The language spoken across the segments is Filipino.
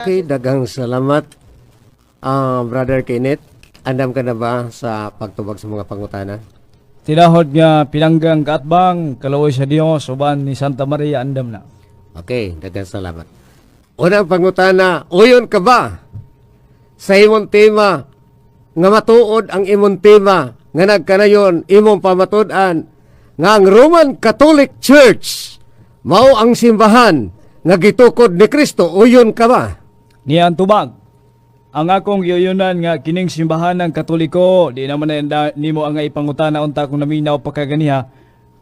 Okay, daghang salamat, Brother Kenneth. Andam ka na ba sa pagtubag sa mga pangutana? Tinahod nga pinanggang kaatbang, kalaway sa Dios, uban ni Santa Maria, andam na. Okay, daghang salamat. Unang pangutana, uyon ka ba sa imong tema nga matuod ang imong tema nga nagkanayon imong pamatud-an nga ang Roman Catholic Church mao ang simbahan nga gitukod ni Kristo? Uyon ka ba? Niya ang tubag. Ang akong giyunan nga kining simbahan ng Katoliko, di naman na nimo ang ipangutana unta kung naminaw pa kaganiha,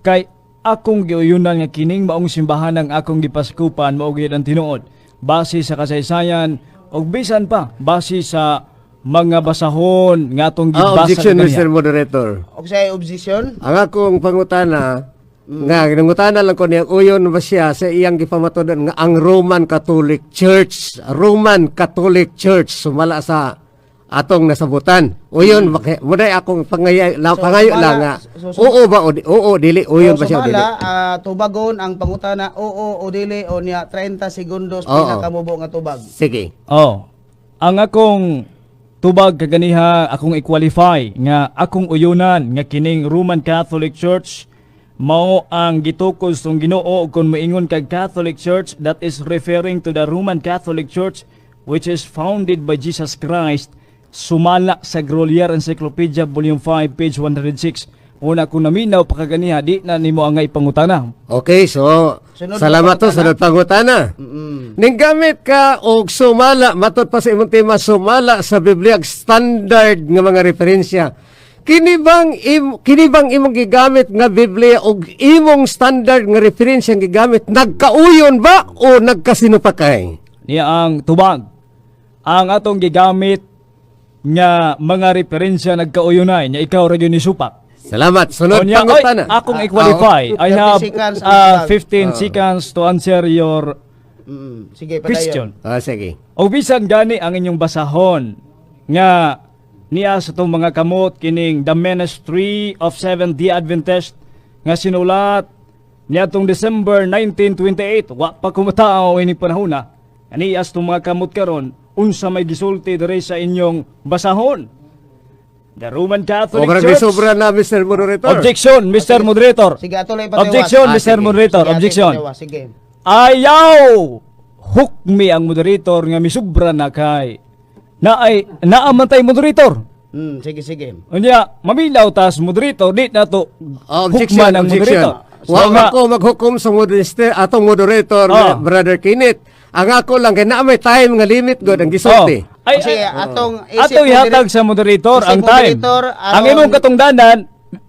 kay akong giyunan nga kining maong simbahan ng akong gipaskupan mao gyud ang tinuod. Base sa kasaysayan og bisan pa base sa mga basahon nga atong gibasa Objection, kaniya. Mr. Moderator. O sa objection? Ang akong pangutana, nga ginangutana lang ko niya, uyon ba siya sa iyang gipamatudan nga ang Roman Catholic Church, sumala sa atong nasabutan. Uyon, muday akong pangayo lang nga, oo ba o oo, dili, uyon ba siya o dili? Tubagon ang pangutana, oo o dili, o niya 30 segundos Oo. pinakamubo nga tubag. Sige. Oh. Ang akong tubag kaganiha akong i-qualify nga akong uyunan nga kining Roman Catholic Church mao ang gitukod sa Ginoo kung moingon kag Catholic Church, that is referring to the Roman Catholic Church which is founded by Jesus Christ, sumala sa Grolier Encyclopedia Volume 5 page 106. Una kung naminaw pa kaganiha di na nimo ang ipangutana. Okay, so Sunod salamat to, pangutana. sunod pangutana. Ning gamit ka og sumala, matud pa sa imong tema, sumala sa Biblia standard nga mga referensya. Kini bang imong gigamit nga Biblia og imong standard nga referensya nga gigamit, nagkauyon ba o nagkasinupakay? Niya ang tubag. Ang atong gigamit nga mga referensya nagkauyunay nya ikaw ra gyud ni supak. Salamat. Sunod Onya, pangutana. akong i-qualify. I 30 have seconds ang tubag. 15 seconds to answer your Sige, padayon. question. Sige. O bisan gani ang inyong basahon nga niya sa itong mga kamot kining The Ministry of Seventh-day Adventist nga sinulat niya itong December 1928. Wa pa kumatao ini panahon na. Niya sa itong mga kamot karon unsa may gisulti diri sa inyong basahon. The Roman Catholic Church. Sobra na, Mr. Moderator. Objection, Mr. Moderator. Sige, atuloy pa Objection, Mr. sige. Moderator. Objection. Sige. Ayaw hukmi ang moderator nga misubra na kay naamantay moderator. Sige. Unya mamilaw tas moderator di na to Objection, hukman ang objection. moderator. Wa nga, ako maghukom sa atong moderator, Brother Kenneth. Ang ako lang kay na may time nga limit god ang gisulti. Ay, Sige, atong ihatag sa moderator isip ang time. moderator, Ang imong katungdanan,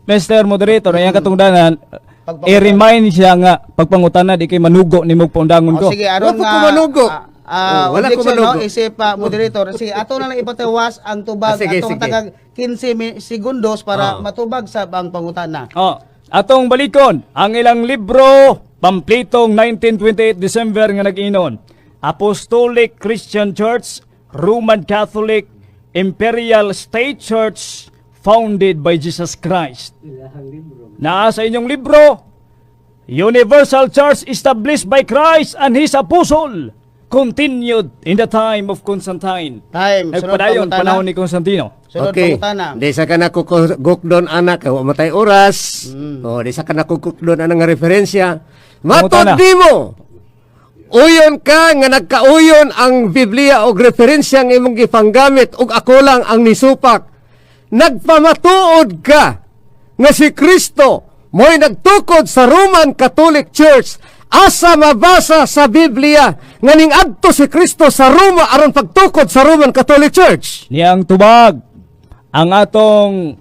Mr. Moderator, ang katungdanan, i-remind siya nga pagpangutana di kay manugo nimo paundangon ko. Sige, aron Wala ko nga manugo. Wala ko objection, manugo. no? Isip moderator. Sige, ato na lang ipatiwas ang tubag Sige, atong sige. tagang 15 segundos para matubag sa ang pangutana. Atong balikon ang ilang libro, pamplitong 1928 December nga nag-inon. Apostolic Christian Church, Roman Catholic, Imperial State Church, founded by Jesus Christ. Naa sa inyong libro, Universal Church established by Christ and His Apostle, continued in the time of Constantine. Time. Sunod Nagpadayon pangutana. panahon ni Constantino. Sunod Okay. pangutana. Di sa kana kukukdon anak, wa matay oras. O di sa kana kukukdon anak nga referensya. Matod Pangutana. di mo. Uyon ka nga nagkauyon ang Biblia og referensya nga imong gipanggamit ug ako lang ang nisupak. Nagpamatuod ka nga si Kristo mo'y nagtukod sa Roman Catholic Church. Asa mabasa sa Biblia nga ning adto si Kristo sa Roma aron pagtukod sa Roman Catholic Church? Niyang tubag ang atong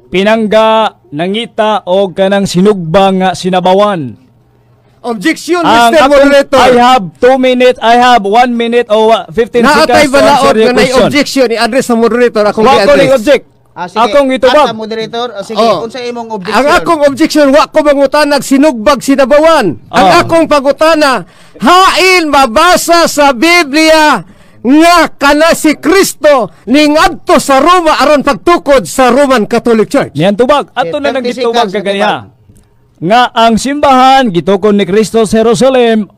pinangga nangita o kanang sinugba nga sinabawan. Objection, Ang Mr. Moderator. I have 2 minutes, I have 1 minute o 15 Naatay seconds to balaod answer nga your na question. objection i-address sa moderator akong Wa ko i-address. ning object. Sige, Akong itubag. asa moderator. Sige, Oh. unsa imong objection? Ang akong objection, wa ko mangutanag sinugbag sinabawan. Ang Oh. akong pangutana, hain mabasa sa Biblia nga kana si Kristo ning adto sa Roma aron pagtukod sa Roman Catholic Church. Niyang tubag. Ato na 30 lang gitubag seconds na kagaya. Nga ang simbahan gitukod ni Kristo sa Jerusalem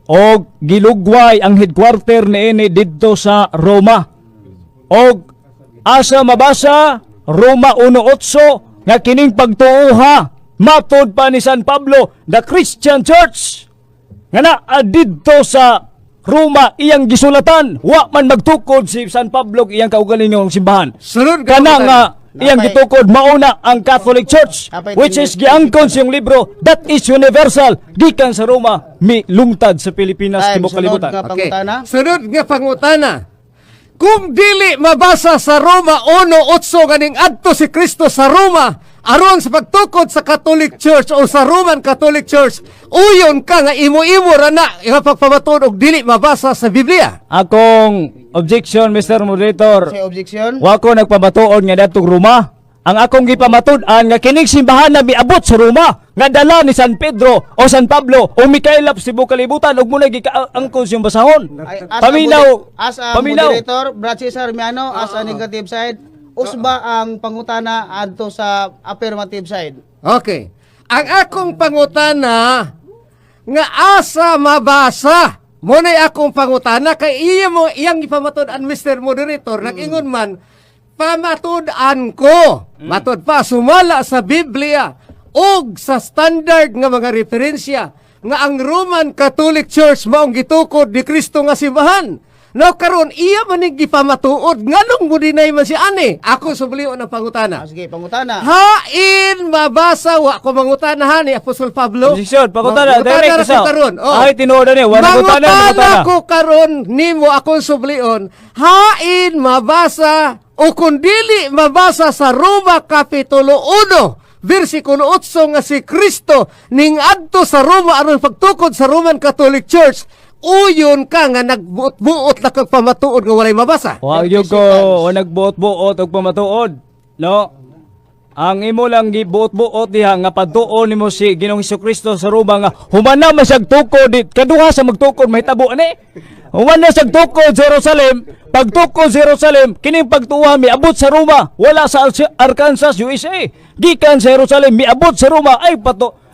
og gilugway ang headquarter niini didto sa Roma. Og asa mabasa Roma 1:8 nga kining pagtuoha matod pa ni San Pablo, the Christian Church nga naa didto sa Roma iyang gisulatan, wa man magtukod si San Pablo iyang kaugalingong simbahan. Sunod nga Kana nga Napay- iyang gitukod mauna ang Catholic Church, Napay which is tindig- giangkon siyang libro that is universal gikan sa Roma mi lungtad sa Pilipinas Time, tibok sunod kalibutan. nga pangutana. Sunod nga pangutana. Kung dili mabasa sa Roma 1:8 ganing adto si Kristo sa Roma aron sa pagtukod sa Catholic Church o sa Roman Catholic Church, uyon ka nga imo-imo ra na nga pagpamatud og dili mabasa sa Biblia. Akong objection, Mr. Moderator. Say objection. Wa ko nagpamatuod nga datong Roma. Ang akong gipamatud-an nga kining simbahan na miabot sa Roma nga dala ni San Pedro o San Pablo o Mikaelap sa tibok kalibutan ug muna gikaangkon siyang basahon. Ay, as a Paminaw. moderator, Brad Cesar Miano, as a negative side, usba ang pangutana adto sa affirmative side. Okay. Ang akong pangutana nga asa mabasa mo na akong pangutana kay iya mo iyang ipamatud-an Mr. Moderator nag-ingon man pamatud-an ko matud pa sumala sa Biblia og sa standard nga mga referensya nga ang Roman Catholic Church maong gitukod ni Kristo nga simbahan. Now karon iya man ning gipamatuod nganong mo dinay man si ani. Ako sublion ang pangutana. Sige, pangutana. Hain mabasa wa ko mangutanahan ni Apostol Pablo. Objection, pagutana direct ko sa. karon. Ay tinuod ni, wa nagutana, Mangutana ko karon nimo akong sublion. Hain mabasa o kung dili mabasa sa Roma kapitulo 1 versikulo 8 nga si Kristo ning adto sa Roma aron pagtukod sa Roman Catholic Church, uyon ka nga nagbuot-buot na kag pamatuod nga walay mabasa. Wa gyud ko wa nagbuot-buot og pamatuod. No. Ang imo lang gibuot-buot diha nga pagtuon nimo si Ginoong Hesukristo sa Roma nga humana man siya tukod kaduha sa magtukod mahitabo ani. Humana siya tukod Jerusalem, pagtukod Jerusalem kining pagtuwa miabot sa Roma, wala sa Arkansas, USA. Gikan sa Jerusalem miabot sa Roma ay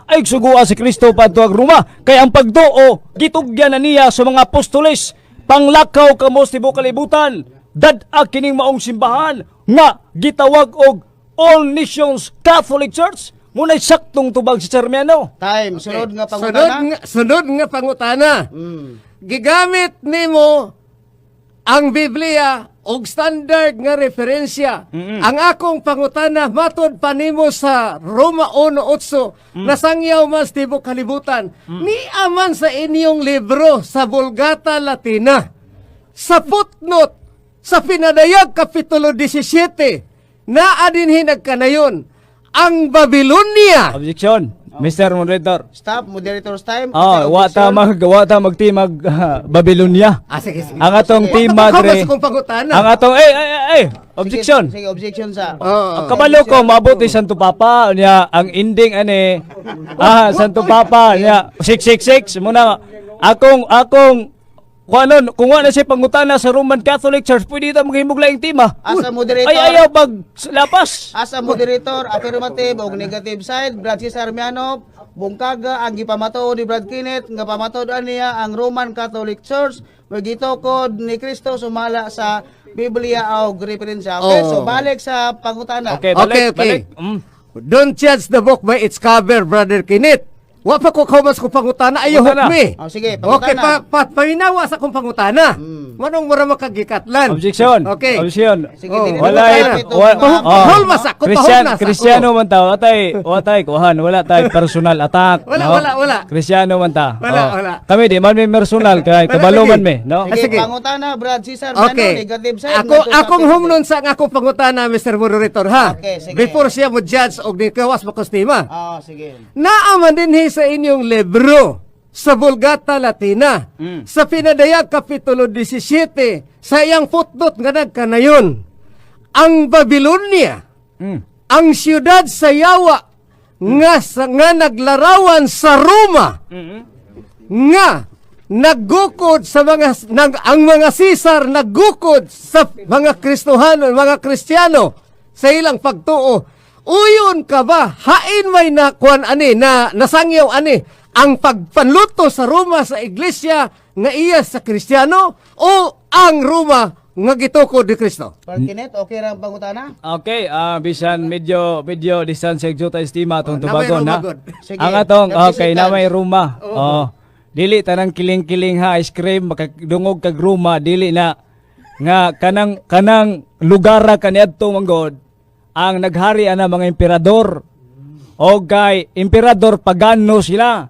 ay sugua si Kristo padto ang Roma. Kay ang pagtuo gitugyan na niya sa mga apostoles, panglakaw kamo sa tibok kalibutan. Dad-a kining maong simbahan nga gitawag og All Nations Catholic Church. Muna'y saktong tubag si Sarmiano. Time, sunod nga pangutana. Sunod nga pangutana. Gigamit nimo ang Biblia og standard nga referensya. Ang akong pangutana matod pa nimo sa Roma 1:8 nasangyaw mas tibok kalibutan. Ni aman sa inyong libro sa Vulgata Latina. Sa footnote sa Pinadayag kapitulo 17 naa dinhi nagkanayon ang Babylonia. Objection, Mr. Moderator. Stop, moderator's time. Oh, Okay, objection. magtimag Babylonia. Sige, sige. Ang atong team madre. Kung pangutana. Ang atong objection. Sige, objection sa. Oo. Kabalo ko mabuti Santo Papa niya ang ending ani Santo Papa niya 666 muna akong kung wala siya pangutana sa Roman Catholic Church pwede ta maghimog laing tema. As a moderator, Ay ayaw pag lapas. as a moderator, affirmative o negative side, Brad Cesar Miano, bungkaga ang gipamatuod ni Brad Kenneth, nga pamatuod niya ang Roman Catholic Church, magitokod ni Kristo sumala sa Biblia o referensya. Okay, so balik sa pangutana. Okay, Okay, balik. Don't judge the book by its cover, Brother Kenneth. Wa pa ko kaumas kung pangutana, ayaw Pangutana. hukmi. Oh, sige, Okay, pangutana. paminawa sa kung pangutana. Manong mura makagikatlan. Objection. Okay. Objection. Sige, Oh, dili wala na ito. ito. Pahulma sa ko, pahulma sa Kristyano man ta. Watay kuhan. Wala tay personal attack. Wala, no? wala. Kristyano man ta. Wala. Kami di man may personal kay Wala, kabalo sige. man me, no? Sige, Sige. pangutana, Brad Cesar Miano, Okay. negative side. Akong humnon sa akong pangutana, Mr. Moderator, ha? Okay, sige. Before siya mo judge og ni kawas makostima. Sige. Naaman din sa inyong libro sa Vulgata Latina, sa Pinadayag Kapitulo 17, sa iyang footnote nga nagkanayon, ang Babylonia, ang siyudad sa Yawa, nga naglarawan sa Roma, nga naggukod sa ang mga Caesar naggukod sa mga Kristohano, mga Kristiyano sa ilang pagtuo. Uyon ka ba? Hain may nakuan ani na nasangyaw ani ang pagpanluto sa Roma sa iglesia nga iya sa Kristiyano o ang Roma nga gitukod ni Kristo? Brad Kenneth, okay ra ang pangutana? Okay, bisan medyo distansya juta estima atong namay tubagon Roma na. God. Sige, Ang atong okay kapisitan. na may Roma. Dili tanang kiling-kiling ha ice cream makadungog kag Roma dili na nga kanang lugar kaniadto manggod ang naghari ana mga emperador. O kay emperador pagano sila.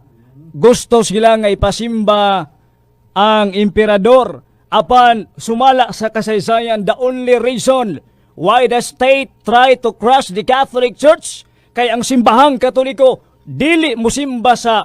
Gusto sila nga ipasimba ang emperador. Apan sumala sa kasaysayan, the only reason why the state try to crush the Catholic Church kay ang simbahang Katoliko dili mosimba sa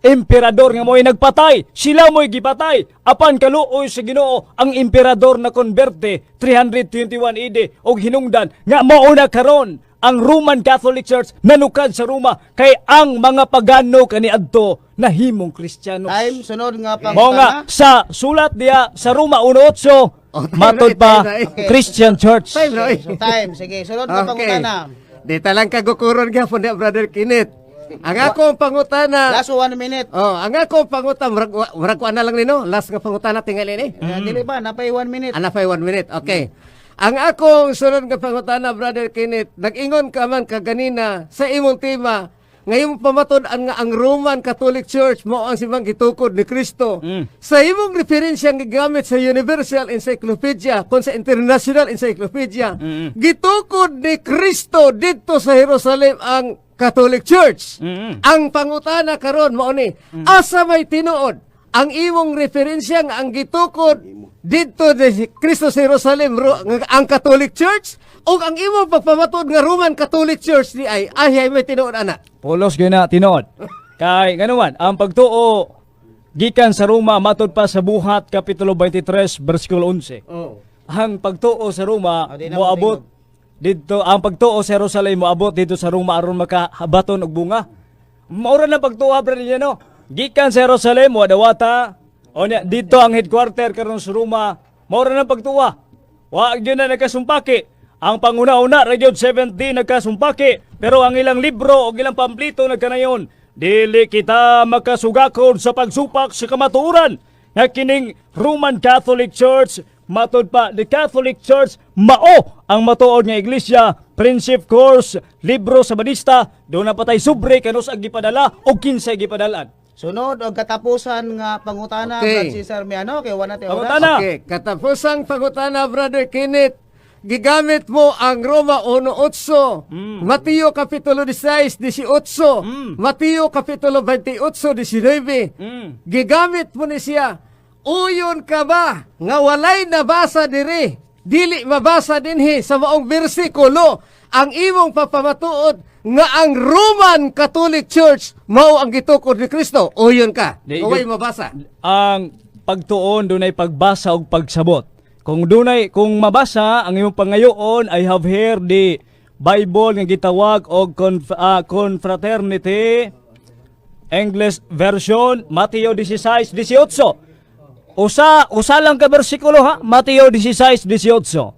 emperador nga mo'y nagpatay, sila mo'y gipatay. Apan kaluoy sa Ginoo ang emperador na konberte 321 AD og hinungdan nga mauna karon ang Roman Catholic Church nanukad sa Roma kay ang mga pagano kaniadto nahimong Kristiyano. Time, sunod nga Mao nga pangutana. sa sulat diya sa Roma 1:8 matod pa Okay. Christian Church. Time, no? So time, sige, sunod nga pangutana. Di talang kagukuron gyapon ni Brother Kenneth. Ang akong pangutana, Last 1 minute. ang akong pangutana, murag ko na lang nino, last nga pangutana tingali ni. Dili ba, napay 1 minute. Ana pa 1 minute. Okay. Ang akong sunod nga pangutana, Brother Kenneth, nag-ingon ka man kaganina sa imong tema, ngayong pamatod-an nga ang Roman Catholic Church mo ang simang gitukod ni Kristo. Sa imong referensya nga gigamit sa Universal Encyclopedia kung sa International Encyclopedia, gitukod ni Kristo dito sa Jerusalem ang Catholic Church. Ang pangutana karon mao ni, asa may tinuod ang imong referensya nga ang gitukod dito ni Kristo sa Jerusalem ang Catholic Church o ang imong pagpamatod nga Roman Catholic Church di ay may tinuod ana. Pulos gyud na tinuod. Kay nganuman ang pagtuo gikan sa Roma matod pa sa Buhat kapitulo 23 bersikulo 11. Oh. Ang pagtuo sa Roma di na moabot dito ang pagtuo sa Jerusalem moabot dito sa Roma aron makahabaton og bunga. Maura na pagtuo brother niya no. Gikan sa Jerusalem mo dawata o niya, dito ang headquarter karon sa Roma. Maura na pagtuwa. Wa gyud na nagkasumpaki. Ang panguna-una Radio 70 nagkasumpaki pero ang ilang libro o ilang pamplito nagkanayon dili kita makasugakod sa pagsupak sa kamatuoran nga kining Roman Catholic Church matod pa the Catholic Church mao ang matuod nga iglesia Principe Course libro sa Badista do na patay sobre kanus ang gipadala o kinsay gipadalan. Sunod og katapusan nga pangutana, Okay. Brad Cesar Miano, kay wala tayo Pangutana. oras. Okay, katapusang pangutana, Brother Kenneth, gigamit mo ang Roma 1:8, Mateo Kapitulo 16:18, Mateo Kapitulo 28:19, gigamit mo ni siya, uyon ka ba nga walay nabasa diri, dili mabasa dinhi sa maong bersikulo, ang imong papamatuod nga ang Roman Catholic Church mao ang gitukod ni Kristo, uyon ka, Di- walay mabasa. Ang pagtuon dunay pagbasa ug pagsabot. Kung mabasa ang imong pangayoon, I have here the Bible nga gitawag og Confraternity English version Mateo 16:18. Usa lang ka bersikulo ha, Mateo 16:18.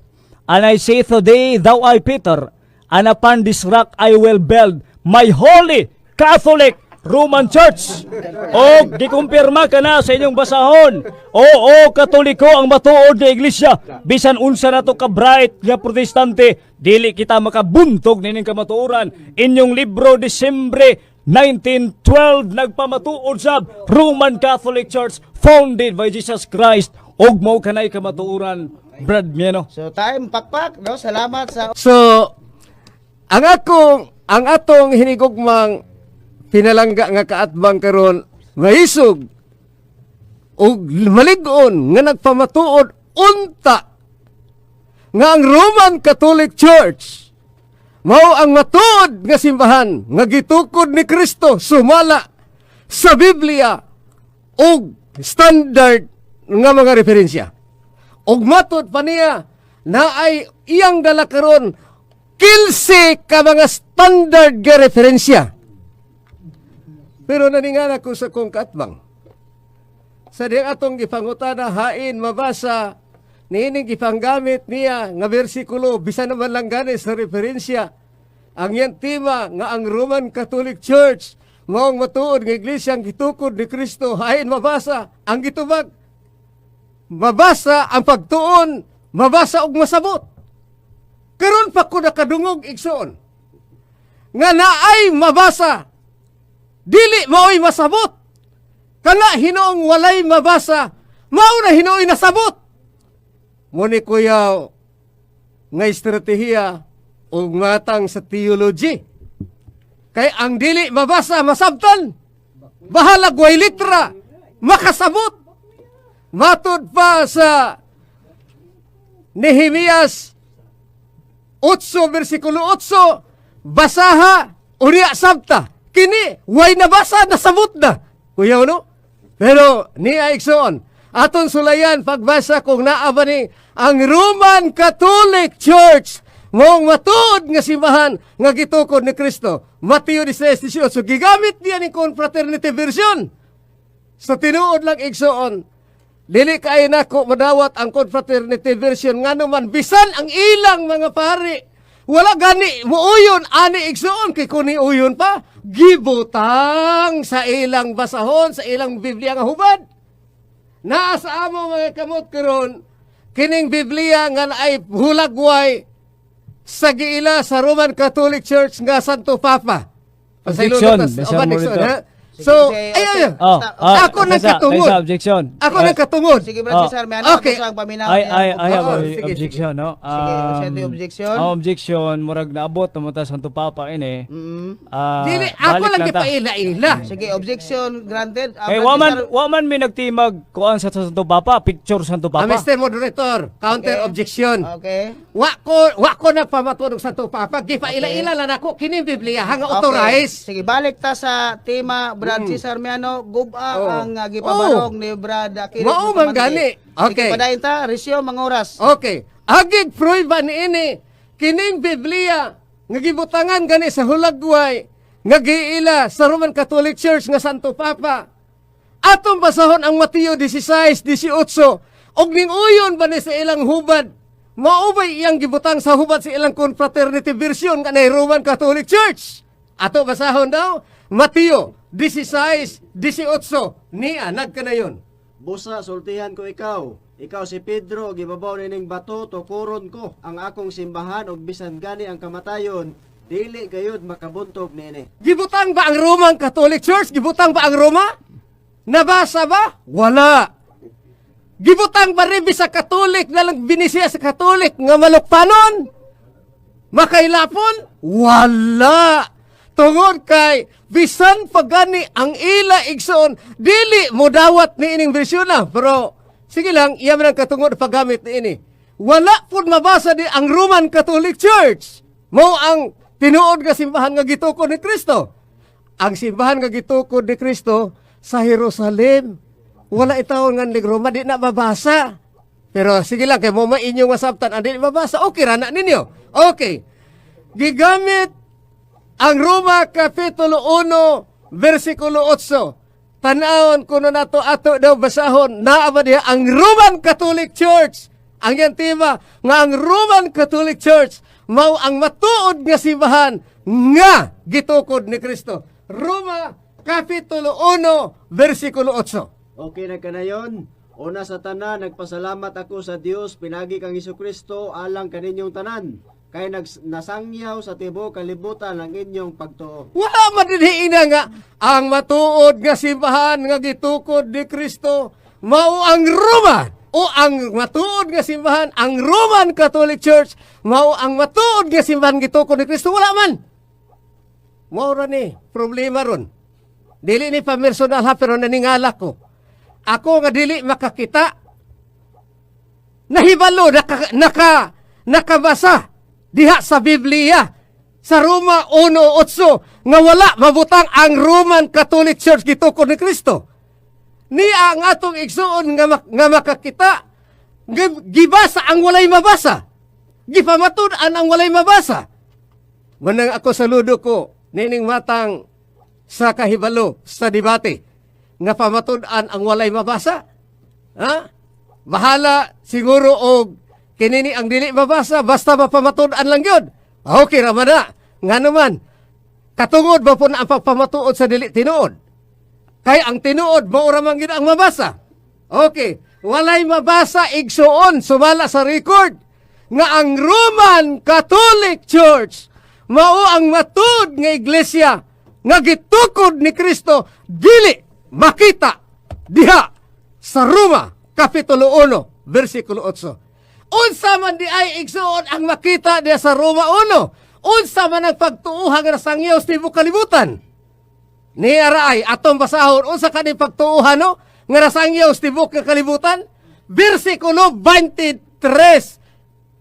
And I say today, thou art Peter, and upon this rock I will build my holy Catholic Roman Church. O gikumpirma ka na sa inyong basahon. Oo, Katoliko ang matuod nga iglesia. Bisan unsa na to ka bright nga protestante, dili kita makabuntog nining kamatuoran. Inyong libro Disyembre 1912 nagpamatuod sab Roman Catholic Church founded by Jesus Christ. Og mao kanay kamatuoran, Brad Miano. So time, pakpak, no? Salamat sa So, ang atong hinigugmang pinalangga nga kaatbang karon maisog ug malig-on nga nagpamatuod unta nga ang Roman Catholic Church mao ang matuod nga simbahan nga gitukod ni Kristo sumala sa Biblia ug standard nga mga referensya. Og matod pa niya na ay iyang dala karon 15 ka mga standard nga referensya. Pero naningala ko sa kong katbang. Sa diyang atong gipangutana hain mabasa niining gipanggamit niya nga bersikulo bisan naman lang gani sa referensya. Ang yan tema nga ang Roman Catholic Church maong matuod nga iglesia ang gitukod ni Kristo hain mabasa ang gitubag. Mabasa ang pagtuon, mabasa og masabot. Karon pa ko nakadungog igsoon nga naay mabasa dili mao'y masabot. Kana hinoong walay mabasa, mao na hino'y nasabot. Muni kuya nga estratehiya o matang sa theology. Kay ang dili mabasa masabtan, bahalag way litra, makasabot. Matod pa sa Nehemias 8 versikulo 8, basaha unya sabta. Kini way nabasa nasabot na. Kuya no? Pero niya igsoon, aton sulayan pagbasa kung naa ba ni ang Roman Catholic Church mong matuod nga simbahan nga gitukod ni Kristo. Mateo 16:18 gigamit niya ni Confraternity version. Sa tinuod lang igsoon, dili kay nako madawat ang Confraternity version nganuman bisan ang ilang mga pari wala gani muuyon ani igsoon kay kuni uyon pa gibutang sa ilang basahon sa ilang Biblia nga hubad. Naa sa amo mga kamot karon kining Biblia nga ay hulagway sa giila sa Roman Catholic Church nga Santo Papa. Objection, Bishop Nixon, Morito. ha? So, Sige, ayun. Ako nagkatungod. Objection. Ako nagkatungod. Sige, Brad Cesar, may ano Okay. ako sa paminaw. I have Oo, a sige, objection, no? Sige, siyempre objection. Ang objection, murag naabot naman ta Santo Papa ini. Dili, ako lang gipaila-ila. Sige, objection granted. Kay Brad Cesar, wa man mi nagtimag kuan sa Santo Papa, picture Santo Papa. Mr. Moderator, counter Okay. objection. Okay. Wa ko nagpamatunog sa to Papa, gipaila-ila lang ako kining Biblia hanga authorize. Sige, balik ta sa tema Brad Cesar Miano, guba Oh. ang gipabarog ni Brad Aquino. Mao man gani. Okay. Sige, padayon ta, resyo mga oras. Okay. Agig pruiba niini kining Biblia nga gibutangan gani sa hulagway nga giila sa Roman Catholic Church nga Santo Papa. Atong basahon ang Mateo 16:18 og ninguyon ba ni sa ilang hubad maubay iyang gibutang sa hubad sa ilang Confraternity version nga na Roman Catholic Church. Ato basahon daw Mateo 16:18 niya nagkanayon. Busa, sultihan ko ikaw. Ikaw si Pedro, gibabaw nining bato, tukuron ko ang akong simbahan og bisan gani ang kamatayon, dili gayud makabuntog nini. Gibutang ba ang Roman Catholic Church? Gibutang ba ang Roma? Nabasa ba? Wala. Gibutang ba rin sa Katolik na lang binisya sa Katolik nga malukpanon? Makailapon? Wala. Tungod kay bisan pagani ang ila igsoon dili mo dawat ni ining bersyon na. Pero sige lang, iya man ang katungod paggamit ni ini. Wala pud mabasa di ang Roman Catholic Church. Mao ang tinuod nga simbahan nga gitukod ni Kristo. Ang simbahan nga gitukod ni Kristo sa Jerusalem. Wala itawon nga ni Roma di na mabasa. Pero sige lang kay mo mainyo nga sabtan andi mabasa. Okay ra na ninyo. Okay. Gigamit ang Roma Kapitulo 1, versikulo 8. Tanawon kuno nato ato daw basahon naa ba diha ang Roman Catholic Church. Ang yan tema nga ang Roman Catholic Church mao ang matuod nga simbahan nga gitukod ni Kristo. Roma Kapitulo 1, versikulo 8. Okay na kanayon. Una sa tanan, nagpasalamat ako sa Dios, pinagi kang Hesukristo alang kaninyong tanan. Kay nasangyaw sa tibuok kalibutan ang inyong pagtuo. Wala madiniina nga ang matuod nga simbahan nga gitukod ni Kristo mao ang Roma o ang matuod nga simbahan ang Roman Catholic Church mao ang matuod nga simbahan gitukod ni Kristo. Wala man. Mao ra ni problema ron. Dili ni personal ha pero naningala ko. Ako nga dili makakita nahibalo nakabasa diha sa Biblia sa Roma 1:8 nga wala mabutang ang Roman Catholic Church gitukod ni Kristo. Niya ang atong igsuon nga makakita gibasa ang walay mabasa. Gipamatud-an ang walay mabasa. Manang ako saludo ko nining matang sa kahibalo sa debate nga pamatud-an ang walay mabasa. Ha? Bahala siguro og kinini ang dili mabasa basta mapamatud-an lang yun. Okay raman na. Nga naman, Katungod ba po na ang pagpamatuod sa dili tinuod? Kay ang tinuod, maura man gid ang mabasa. Okay, walay mabasa igsuon, sumala sa record, nga ang Roman Catholic Church, mao ang matud nga iglesia, nga gitukod ni Kristo, dili makita diha sa Roma, Kapitulo 1, versikulo 8. Unsa man di ay igsuon ang makita diha sa Roma 1, unsa man ang pagtuuhan nga nasangyaw sa tibuok kalibutan. Ni araay atong basahon unsa kani pagtuuhan no nga nasangyaw sa tibuok nga kalibutan, bersikulo 23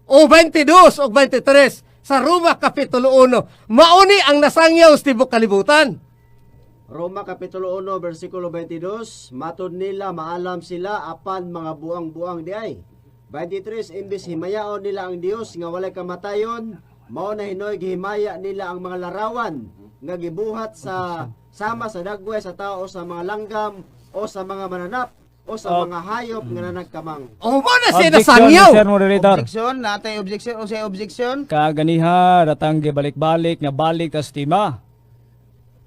o 22 o 23 sa Roma Kapitulo 1, mauni ang nasangyaw sa tibuok kalibutan. Roma Kapitulo 1, versikulo 22, matod nila maalam sila apan mga buang-buang di ay. 23, imbis himayaon nila ang Dios nga walay kamatayon, mao na hinoy gihimaya nila ang mga larawan nga gibuhat sa sama sa dagway sa tao, sa mga langgam o sa mga mananap o sa mga hayop nga nanagkamang. O mo na siya Objection, nasangyaw. Mr. Moderator. Objection, natay objection o say objection. Kaganiha, ratang gibalik-balik nga balik tas tima.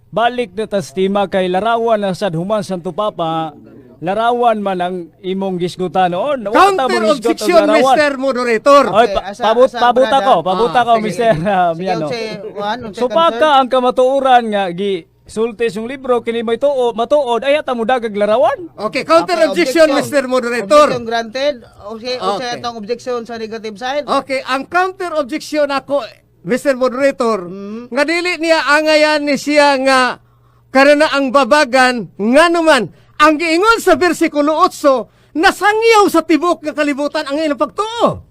Balik na tas tima kay larawan na sad human Santo Papa, larawan man ang imong gisgutan noon. Counter objection, Mr. Moderator. Oy, Okay, asa- asa, pabuta brother? ko, pabuta ko, Sige. Mr. Sige, Miano. unsay one, unsay So concern? pagka ang kamatuoran nga sultis yung libro kini may tuo matuod ay ata mo dagag larawan. Okay, counter Okay, objection, Mr. Moderator. Objection granted. Okay, Okay. itong objection sa negative side. Okay, ang counter objection ako, Mr. Moderator, nga dili niya angayan ni siya nga karana ang babagan nga naman ang giingon sa bersikulo 8 nasangyaw sa tibuok nga kalibutan ang ilang pagtuo.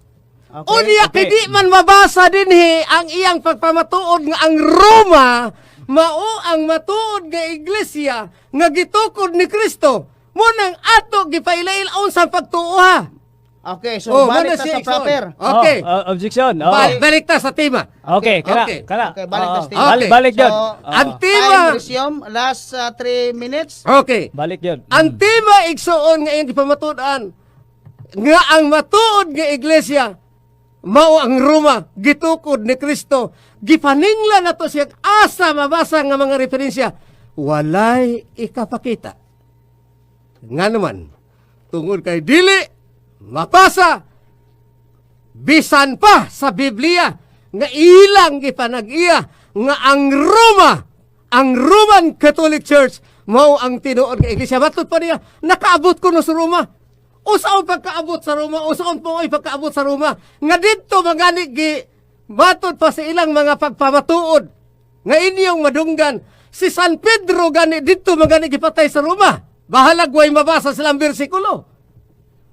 Okay, O niya okay. kidi man mabasa dinhi ang iyang pagpamatuod nga ang Roma mao ang matuod nga iglesia nga gitukod ni Kristo. Mo nang ato gipailail sa pagtuo. Okay, so Oh, balik muna ta siya, sa proper. Okay. Objection. Oh. Balik ta sa tema. Okay, kana, Okay. kana. Okay, balik Oo, tas tima. Balik, balik So, yun. ang Oo, tema, Time resume, last 3 minutes. okay. balik yun. Ang tema igsuon nga iyang gipamatuod-an nga ang matuod nga iglesia mao ang Roma gitukod ni Kristo. Gipaningla nato siya asa mabasa nga mga referensya walay ikapakita. Nga naman tungod kay dili mapasa bisan pa sa Biblia nga ilang gipanag-iya nga ang Roman Catholic Church mao ang tinuod nga iglesia. Matud pa niya, nakaabot ko no sa Roma. Usaon pagkaabot sa Roma, usaon po ay pagkaabot sa Roma. Nga dito magani gi matud pa sa ilang mga pagpamatuod nga inyong madunggan. Si San Pedro gani dito magani gipatay sa Roma. Bahalag way mabasa silang bersikulo.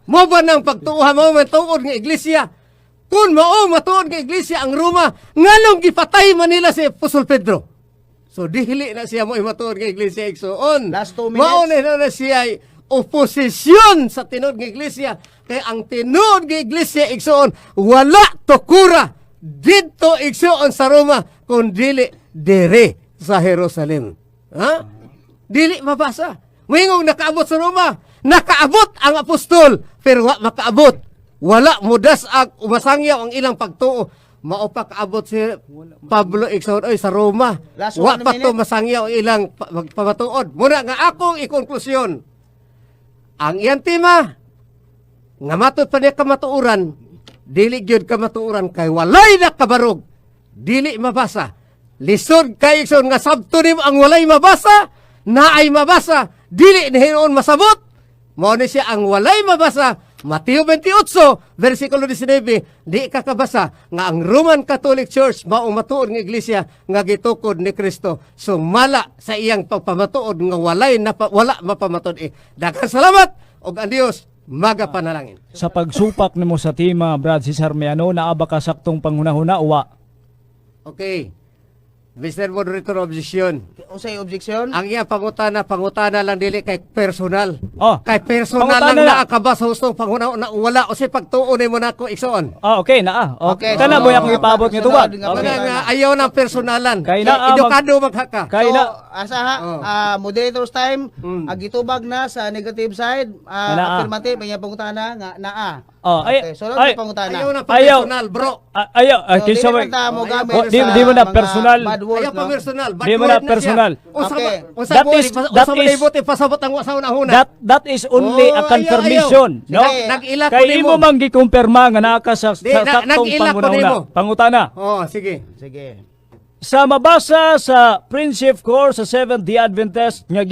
Mo ba nang pagtuuhan mo matuod nga iglesia? Kung mao matuod nga iglesia ang Roma, nganong gipatay man nila si Apostol Pedro? So dili na siya mo matuod nga iglesia igsoon. Last 2 minutes. Mao na siya ay oposisyon sa tinuod nga iglesia. Kaya ang tinuod nga iglesia igsoon wala tukura dito igsoon sa Roma kun dili dire sa Jerusalem. Ha? Dili mabasa. Moingong nakaabot sa Roma, nakaabot ang apostol, pero wa makaabot. Wala mudasag umasangyaw ang ilang pagtuo. Mao pa kaabot si Pablo igsoon oy sa Roma. Last Wa 1 pa to minute. masangyaw ang ilang pamatuod. Muna nga akong ikonklusyon. Ang iyang tema nga matud pa niya kamatuoran, dili gyud kamatuoran kay walay na kabarog. Dili mabasa. Lisod kay igsoon nga sabto nimo ang walay mabasa, naay mabasa, dili ni hinuon masabot. Mao ni siya ang walay mabasa. Mateo 28, versikulo 19, di kakabasa nga ang Roman Catholic Church mao matuod nga iglesia nga gitukod ni Kristo. Sumala sa iyang pagpamatuod nga wala mapamatuod. Daghang salamat ug ang Dios magapanalangin. Sa pagsupak nimo sa tema, Brad Cesar Miano, naa ba ka saktong panghuna-huna o wa? Okay. Mr. Moderator, objection. Unsay objection? Ang iyang pangutana lang dili kay personal. Oh, Kay personal pangutana lang na. naakaba sa hustong panguna na wala o si pagtuon mo na ko igsoon. Okay, naa. Okay, Kana so, boy akong ipaabot nga tubag. sunod nga Mga Okay. nga ayaw ng personalan. Kay na, Edukado maghaka. Kay So, na. asa ha, Oh. moderator's time, Mm. agitubag na sa negative side, Naa. affirmative, may pangutana nga naa. Okay, sunod na pangutana. Ayaw na Ayaw. personal, bro. Ayaw, So, kinsa dili may man ta mo gamit Oh, di- sa di mo na mga personal. bad words, Ayaw pa no? personal. Di mo na personal. Okay. That is- Pasabot ang wasa na huna. that is only Oh, a confirmation, ayaw. no? Sige. Nag-ila ko Kay nimo. imo mang gikumpirma nga naa ka sa Di, saktong nag-ila ko nimo. pangutana. Oh, sige. Sige. Sa mabasa sa Friendship Course sa Seventh-day Adventist nga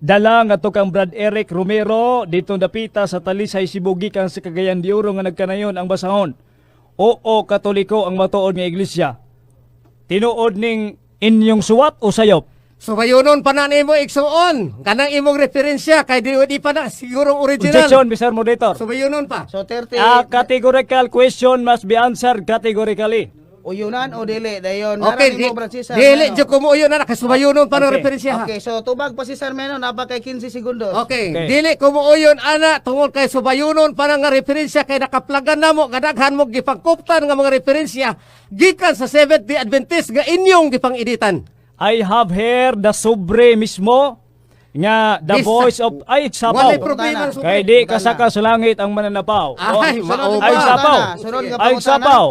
dala nga to kang Brad Eric Romero dito dapita sa Talisay Cebu gikan sa Cagayan de Oro nga nagkanayon ang basahon. Oo, Katoliko ang matuod nga iglesia. Tinuod ning inyong suwat o sayop? Subayunon pa na nimo igsuon. Kanang imong referensya kay di pa na siguro original. Objection, Mr. Moderator. Subayunon pa. So 30 A categorical question must be answered categorically. uyunan o dili dayon. Okay, Narang mo Brad Cesar. dili Meno. jud ko mo yun na subayunon pa ng Okay. referensya. ha? Okay, so tubag pa si Sir Meno napa kay 15 segundos. Okay. Okay. Dili ko mo uyon ana tungod kay subayunon pa nga referensya kay nakaplagan namo nga daghan mo gipangkuptan nga mga referensya gikan sa Seventh-day Adventist nga inyong gipang-editan. I have heard the sobre mismo nga the Yes, voice of ay sapaw. Walay problema ang Kay di kasaka sa langit ang mananapaw. Ay, mao Sunod ba? Ay sapaw. Sunod nga Ay pangutana. sapaw.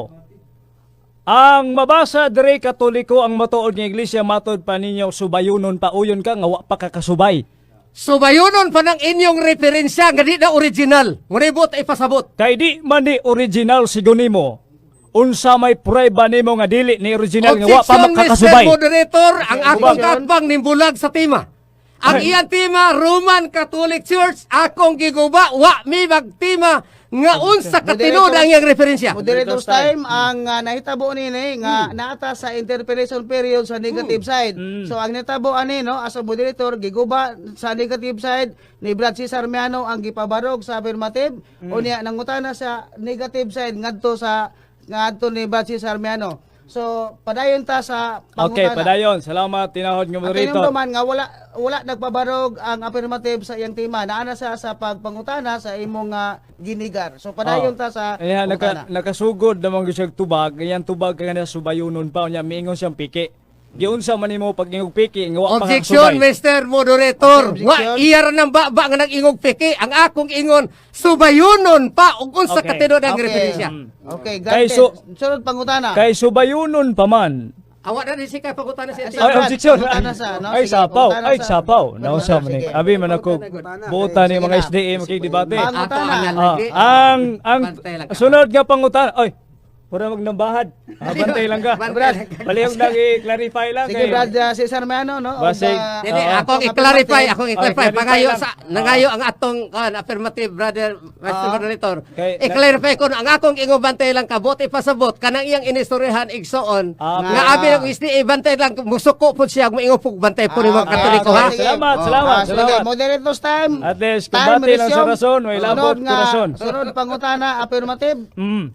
Ang mabasa diri Katoliko ang matuod nga iglesia matod pa ninyo subayunon pa uyon ka nga wa pa kakasubay. Subayunon pa ng inyong referensya nga di na original. Muribot ay pasabot. Kay di man ni original sigo nimo. Unsa may prueba nimo nga dili ni original nga wa pa Objection, Mr. makakasubay. Moderator, ang akong objection. katbang nimbulag sa tema. Ang Ay. iyang tema, Roman Catholic Church, akong giguba, wa mi magtima nga unsa katinud ang iyang referensya. Moderator's time ang nahitabo nini nga naata sa interpellation period sa negative side. So ang nahitabo ani no as a moderator giguba sa negative side ni Brad Cesar Miano ang gipabarog sa affirmative o niya nangutana sa negative side ngadto ni Brad Cesar Miano. So padayon ta sa Okay, pangutana. padayon. Salamat tinahod nga Ang moderator. tinumduman nga wala nagpabarog ang affirmative sa iyang tema. Naana sa pagpangutana sa imong ginigar. So padayon ta sa Ayan, pangutana. nakasugod naman ko siyang tubag. Ayan, tubag ka nga subayunon pa. Niya, miingon siyang piki. Giunsa man nimo pag ingog piki, nga wa pa Objection, kakasubay. Mr. Moderator. Okay, Wa objection. iyar ng baba nga nag-ingog peke. Ang akong ingon, subayunon pa ug unsa Okay. katinud ang Okay. referensya. Okay, Kay granted. Sunod pangutana. Kay subayunon pa man. Awa na din si kay pagutan Ay, sa Ay, Brad, objection. pangutana sa, no? Ay, Sige, sapaw. pangutana Ay, sa- sapaw. Pangutana, Nausa man sige. ni. Abi man ako. Buutan ni mga Sige na. SDA makikidebate. Pangutana. Ang Bantay lang ka. sunod nga pangutan. Oy, pura magnambahad. Bantay lang ka. Bantay lang ka. Palihog lang i-clarify lang. Sige, kay- Brad Cesar Miano, no? Basig. Dili, Oo. akong i-clarify, Okay, i-clarify. clarify Pangayo lang. sa nangayo ang atong affirmative brother Mr. Moderator. Okay. I-clarify ko ang akong ingon bantay lang kabot ipasabot kanang iyang inistoryahan igsoon Okay. nga abi ang isdi bantay lang musuko pud siya moingon pug bantay po ni mga okay. Katoliko Okay, ha. Sige. Salamat, Oh. salamat, Sige, salamat. moderator's time. At least, Time kumbati lang sa resume. rason, may labot Sunod ko rason. Sunod pangutana, affirmative.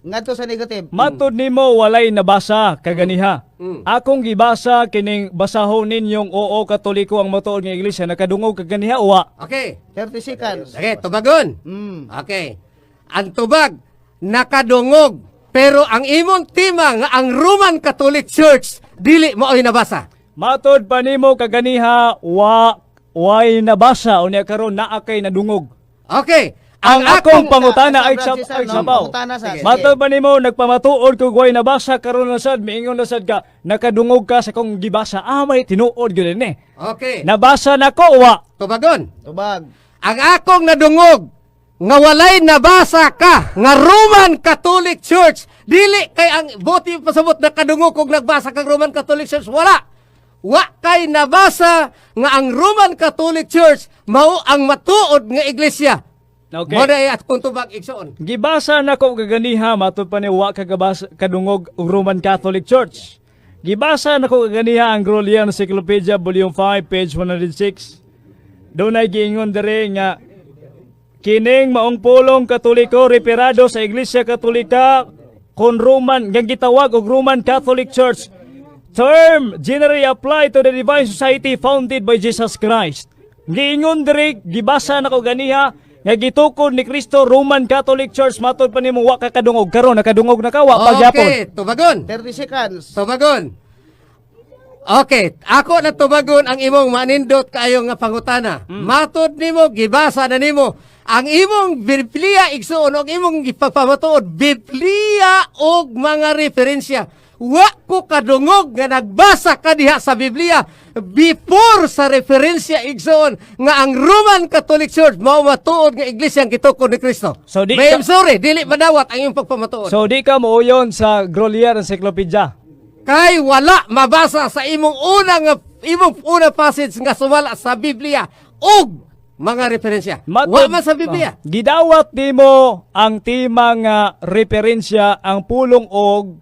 Ngadto sa negative. Matod nimo walay nabasa kaganiha. Akong gibasa kining basahon ninyong oo Katoliko ang matuod nga iglesia nakadungog kaganiha uwa. Okay. 30 seconds. Okay, tubagon. Mm. Okay. Ang tubag nakadungog pero ang imong tema nga ang Roman Catholic Church dili mo ay nabasa. Matod pa nimo kaganiha way nabasa unya karon naa kay nadungog. Okay. Ang akong pangutana ay Brad Cesar, no? sabaw. Pangutana sa. Matod pa nimo nagpamatuod ko way nabasa karon na sad miingon na sad ka nakadungog ka sa kong gibasa. May tinuod gyud ni. Okay. Nabasa nako uwa. Tubagon. Tubag. Ang akong nadungog nga walay nabasa ka nga Roman Catholic Church dili kay ang boti pasabot nakadungog kog nagbasa kang Roman Catholic Church wala. Wa kay nabasa nga ang Roman Catholic Church mao ang matuod nga iglesia. Okay. Mo na at kung tubag igsoon. Gibasa nako kaganiha matod pa ni wa kagabasa kadungog ang Roman Catholic Church. Gibasa nako kaganiha ang Grolian Encyclopedia Volume 5 page 106. Doon ay giingon dere nga kining maong pulong Katoliko reperado sa Iglesia Katolika kon Roman nga gitawag og Roman Catholic Church. Term generally apply to the Divine Society founded by Jesus Christ. Giingon dere gibasa nako ganiha nga gitukod ni Kristo Roman Catholic Church matod pa nimo wa ka kadungog karon nakadungog na ka wa pagyapon. Okay, tubagon. 30 seconds. Tubagon. Okay, ako na tubagon ang imong manindot kayo nga pangutana. Matod nimo gibasa na nimo ang imong Biblia igsuon og imong gipagpamatuod Biblia og mga referensya. Wa ko kadungog nga nagbasa ka diha sa Biblia before sa referensya igsoon nga ang Roman Catholic Church mao matuod nga iglesia ang gitukod ni Kristo. So, di May ka- I'm sorry, dili madawat ang imong pagpamatuod. So di ka muuyon sa Grolier Encyclopedia. Kay wala mabasa sa imong unang passage nga sumala sa Biblia og mga referensya. Wa man sa Biblia. Gidawat nimo ang timang referensya ang pulong og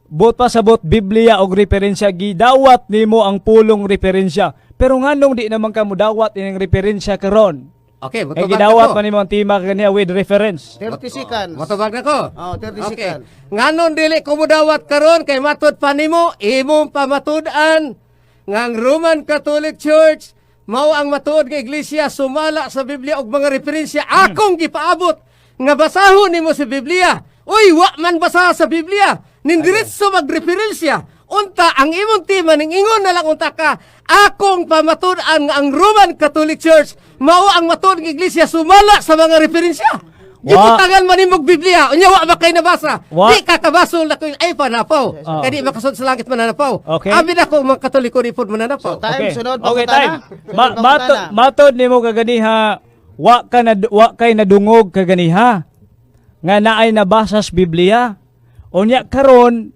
bot pasabot Biblia og referensya, gidawat nimo ang pulong referensya. Pero nganong di naman ka mudawat ining referensya karon? Okay, Kay motubag gidawat na pa ko. nimo ang tema kaniya with reference. 30 seconds. Motubag na ko. Oh, 30 Okay. seconds. Nganon dili ko mudawat karon kay matud pa nimo imong pamatud-an nga ang Roman Catholic Church mao ang matuod nga iglesia sumala sa Biblia og mga referensya akong gipaabot nga basahon nimo sa Biblia. Uy, wa man basa sa Biblia. Nindiretso magreferensya. Unta ang imong tema ning ingon na lang unta ka akong pamatud-an nga ang Roman Catholic Church mao ang matuod nga iglesia sumala sa mga referensya. Gibutangan man nimog Biblia. Unya wa ba kay nabasa? Wa- Di ka kabasol na ko ay panapaw. Kay di makasud sa langit mananapaw. Okay. Abi na ko mga Katoliko ni pod mananapaw. Time, sunod, Okay, pangutana. time. Sunod, pangutana. Matod nimo kaganiha, wa kay nadungog kaganiha nga naay nabasa sa Biblia. Unya karon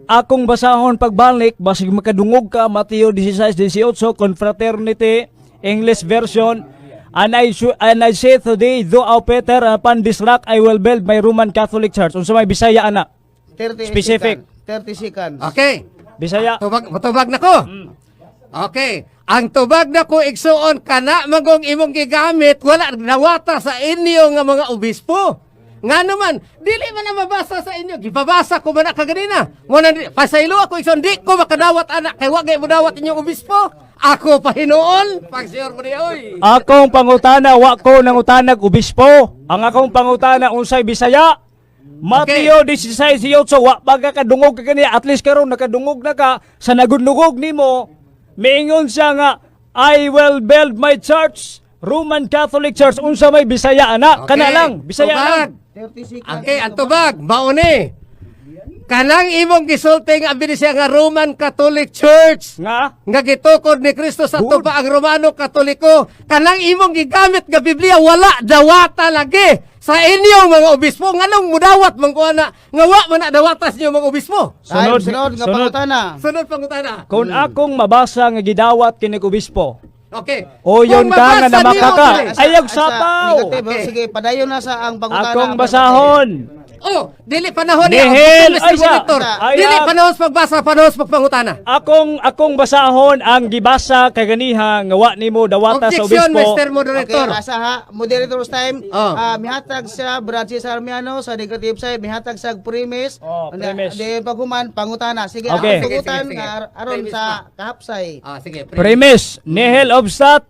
akong basahon pagbalik basig makadungog ka Mateo 16:18 Confraternity English version. And I say today, though Peter, upon this rock I will build my Roman Catholic Church. Unsa may Bisaya ana? 30 Specific. seconds. 30 seconds. Okay. Bisaya. Matubag na ko. Okay. Ang tubag na ko igsuon kana magong imong gigamit wala nawata sa inyo nga mga obispo. Nga naman, dili man na mabasa sa inyo. Gipabasa ko man na kaganina. Pasaylo ako igsuon, di ko makadawat anak kay wagay mo dawat inyong obispo. Ako pahinuon. Pagsiyor mo niya, oy. Akong pangutana, wa ko nangutanag obispo. Ang akong pangutana unsay Bisaya. Mateo 16:18 wa baga kadungog ka kaniya, at least karon nakadungog na ka sa nagundungog nimo. Miingon siya nga I will build my church, Roman Catholic Church. Unsa may Bisaya ana? Kana lang, Bisaya Tubag. lang. 30 seconds. Okay, ang tubag, mauni. Kanang imong gisulti nga abili siya nga Roman Catholic Church. Nga Nga gitukod ni Kristo sa Good. tuba ang Romano Katoliko. Kanang imong gigamit nga Biblia wala dawata lagi sa inyong mga obispo. Nganong mudawat man ko ana nga wa man na dawatas niyo mga obispo. Time, Sunod, sunod, nga sunod. pangutana. Sunod pangutana. kung akong mabasa nga gidawat kini obispo. Okay. O yun Kung ka nga mabasa namakaka. niyo- Ayag Asa, sapaw. negative. Okay. Sige, padayon na sa ang pangutana. Akong basahon. Oh, dili panahon Nihil, Mr. ay sa- Monitor. ay, Dili ah. panahon sa pagbasa, panahon sa pagpangutana. Akong basahon ang gibasa kay ganiha nga wa nimo dawata sa Objection, obispo. Mr. Okay, Moderator. asa ha, moderator's time. Oh. Mihatag sa Brad Cesar Armiano sa negative side, mihatag sa premise. Oh, premise. Di paghuman pangutana. Sige, Okay. ang pangutan Sige, sige, sige. nga aron Premise sa kahapsay. Sige. Premise, nihil obstat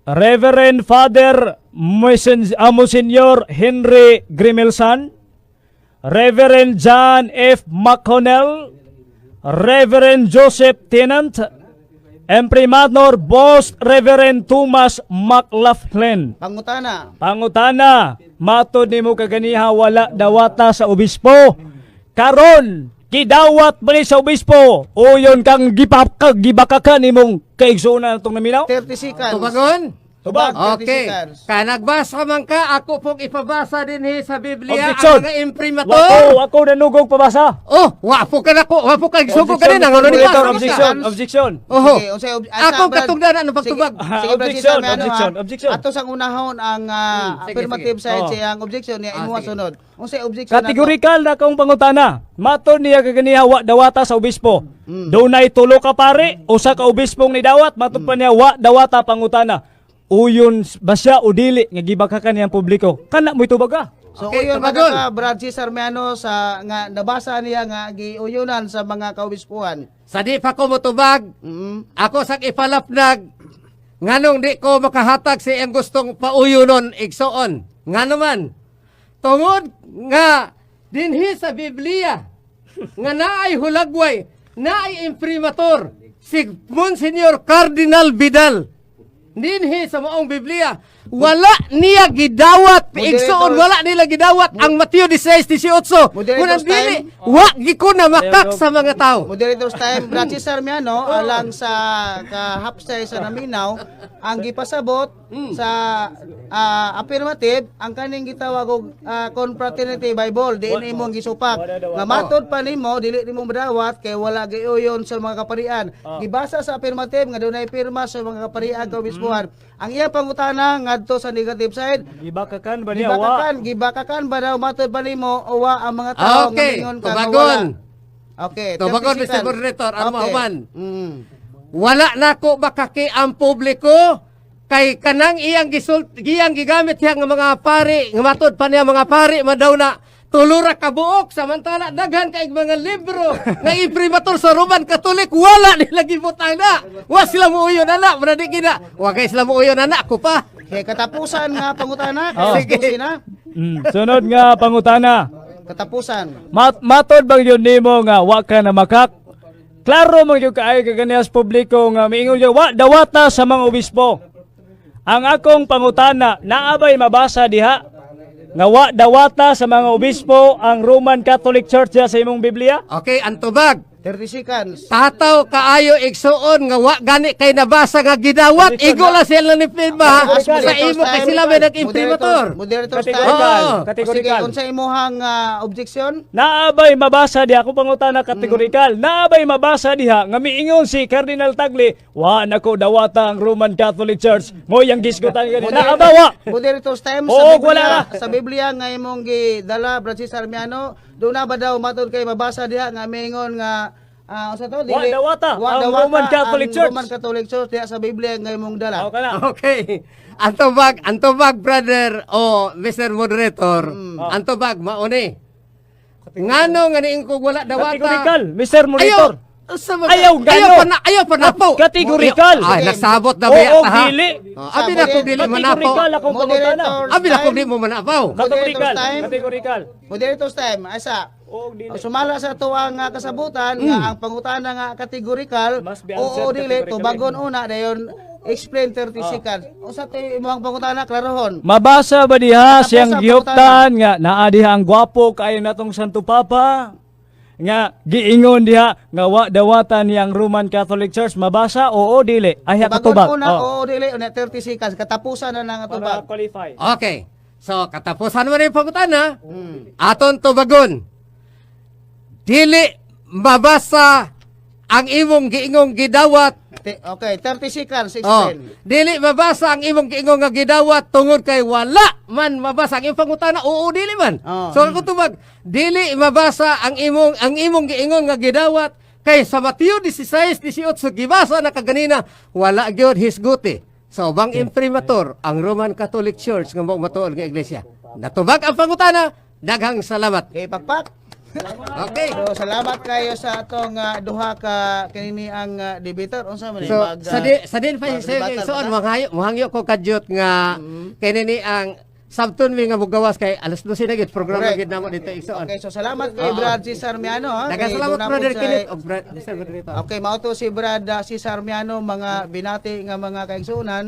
Reverend Father Monsignor Henry Grimelsan, Reverend John F. McConnell, Reverend Joseph Tennant, Imprimatur Boss Reverend Thomas McLaughlin. Pangutana. Pangutana, matod nimo kaganiha wala dawata sa obispo. Karon, gidawat ba ni sa obispo? O yun kang gibakakan nimong kaigsunan itong naminaw? 30 seconds. Tubagon? Tubag. 30 Okay. seconds. Nagbasa man ka, ako pong ipabasa din sa Biblia Objection. ang mga imprimatur. Ako nanugog pabasa. Oh, wapo ka na ko. Wapo ka isugo ka din. Ang ano ni Moderator, pa? objection, objection. Oho. Sige, unsay Akong katugdanan ng pagtubag. Sige, Brad Objection, Cesar, may ano, objection, ha? objection. Ato sang unahon ang sige, affirmative sige. side Oh. siya ang objection niya imuha sige. sunod. Unsay objection Kategorikal na kong pangutana. Matod niya kaganiha wa dawata sa obispo. Dunay tulo ka pare, usa ka obispong ni dawat, matod pa niya wa dawata pangutana. Uyon ba siya o dili nga gibakakan niyang publiko? Kana mo itubaga. So Okay, uyon tubagon. ka Brad Cesar Miano sa nga nabasa niya nga giuyunan sa mga kaobispuan. Sa di pa ko motubag, ako sa ipalapnag, nganong di ko makahatag si ang gustong pauyunon igsoon. Nga naman, tungod nga dinhi sa Biblia, nga naay hulagway, naay imprimatur, si Monsignor Cardinal Vidal, dinhi sa maong Biblia, wala niya gidawat Moderators. igsoon, wala nila gidawat ang Mateo 16:18. Moderators Kunang dili time. wa giko na makak sa mga tao. Moderator's time, Brad Cesar Miano, alang sa kahapsay sa Naminaw, ang gipasabot sa affirmative, ang kaning gitawag og Confraternity Bible, diin imong gisupak. Nga matod pa nimo, dili nimo madawat kay wala gayoyon sa mga kaparian. Gibasa sa affirmative nga dunay pirma sa mga kaparian o obispuhan. Ang iyang pangutana ngadto sa negative side, Gibakakan ba niya wa? gibakakan ba daw matod pa nimo o wa ang mga tao nga Okay, mingon ka nga wala? tubagon. Okay, Tubagon, 30 Mr. seconds. Moderator, ano mahuman? Mm. Wala nako makaki ang publiko kay kanang iyang gigamit siya nga mga pari, nga matod pa niya mga pari madaw na tulura ka buok samantala daghan kay mga libro nga imprimatur sa Roman Catholic wala nila gibutang na. Wa sila muuyon ana, bradi kina. Wa kay sila muuyon ana ko pa. Okay, katapusan nga pangutana. Oh. Sige na. Sunod nga pangutana. Katapusan. Matod bang yun nimo nga wa ka na makak? Klaro mo yung kaay kaganiyas publiko nga miingon yung wa dawata sa mga obispo. Ang akong pangutana, naabay mabasa diha nga wa dawata sa mga obispo ang Roman Catholic Church diha sa imong Biblia? Okay, ang tubag. 30 seconds. Tataw kaayo igsuon nga wa gani kay nabasa nga gidawat igo la sila ni pirma As sa moderator's imo kay time. sila may nag-imprimatur. Moderator's Kategorikal. time. Oo. Kategorikal. Sige, unsa imuhang objection? Naabay mabasa diha akong pangutana kategorikal. Naabay mabasa diha nga miingon si Cardinal Tagle, wa nako dawata ang Roman Catholic Church. Mo yang gisgutan gani. Naabawa. Moderator's time Oo, sa Biblia, wala na. sa Biblia nga imong gidala Francis Armiano, doon na ba daw matod kay mabasa diha nga mingon nga sa to Wa dawata ang Roman Catholic ang Church. Roman Catholic Church diha sa Biblia nga imong dala. Okay na. Okay. Ang tubag brother o Mr. Moderator. Ang tubag mauni. Ngano nga niing kog wala dawata. Kategorikal, Mr. Monitor. Ayaw ayaw pa na po. Kategorikal. Ay nagsabot na Oo, ba ha? dili. Abi na kog dili manapaw. Kategorikal akong pangutana. Abi na kog di mo manapaw. Kategorikal. time. Kategorikal. Moderator's time, asa? Oo, dili. Sumala sa tuwang kasabutan nga ang pangutana nga kategorikal Must be oo answered dili categorically. tubagon una dayon explain 30 seconds. Usa tay imong pangutana klarohon. Mabasa ba diha Tapos siyang ang gihuptan nga naa diha ang gwapo kaayo natong Santo Papa? Nga giingon diha nga wa dawatan niyang Roman Catholic Church. Mabasa oo dili. Ay katubag. Tubagon una oo dili una 30 seconds katapusan na nga tubag. qualify. Okay. So katapusan mo na yung pangutana. Aton tubagon. Dili mabasa ang imong giingong gidawat. Okay, 30 seconds Oh, explain. dili mabasa ang imong giingong nga gidawat tungod kay wala man mabasa ang imong pangutana. Oo, dili man. Oh. So ako tubag, dili mabasa ang imong giingong nga gidawat kay sa Mateo 16:18 gibasa na kaganina wala gyud hisguti. So bang imprimatur ang Roman Catholic Church nga matuod nga iglesia. Natubag ang pangutana. Daghang salamat. Okay, pakpak. Okay. So, salamat kayo sa atong duha ka kanini ang debater. Unsa man So sa din pa so muhangyo ko kadyot nga kini ni ang sabton mi nga mugawas kay alas 12 na gid programa Correct. gid namo dito igsoon. Okay, so salamat kay Brad Cesar Miano ha. Daghang Kay salamat doon na brother po sa- Kenneth og brother Mr. Moderator. Okay, mao to si Brad Cesar Miano mga binati nga mga kaigsuonan.